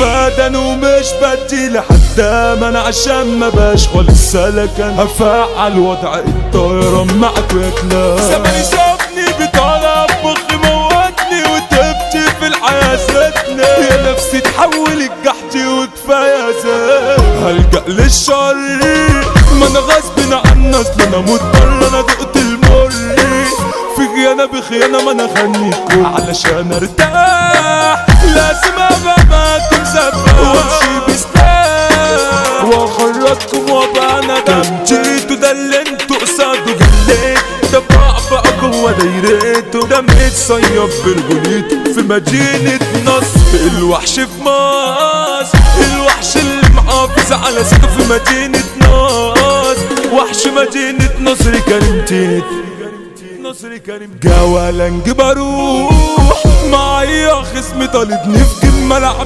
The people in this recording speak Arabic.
فادن ومش بدي لحد ما انا عشان ما باش خالص سلكن هفعل وضع الطيران معك ويكلا زماني سابني بطلب مخي موتني وتبتي في الحياة زتني يا نفسي تحول الجحدي وكفاية زي هلجأ للشر ما انا غصب عن اصل انا مضطر انا دقت المر في خيانة بخيانة ما انا خليكم علشان ارتاح لازم ابقى معاكم سباح وامشي بسلاح واخرجكم وابقى انا جيتوا ده اللي انتوا قصاده جليت ده بقى جوا دايرته ده متصيب برجوليته في مدينة نصر الوحش في مصر الوحش اللي محافظ على سيده في مدينة نصر وحش مدينة نصر كريمتي جوالنج بروح معايا خصمي طالبني في جيم ملعب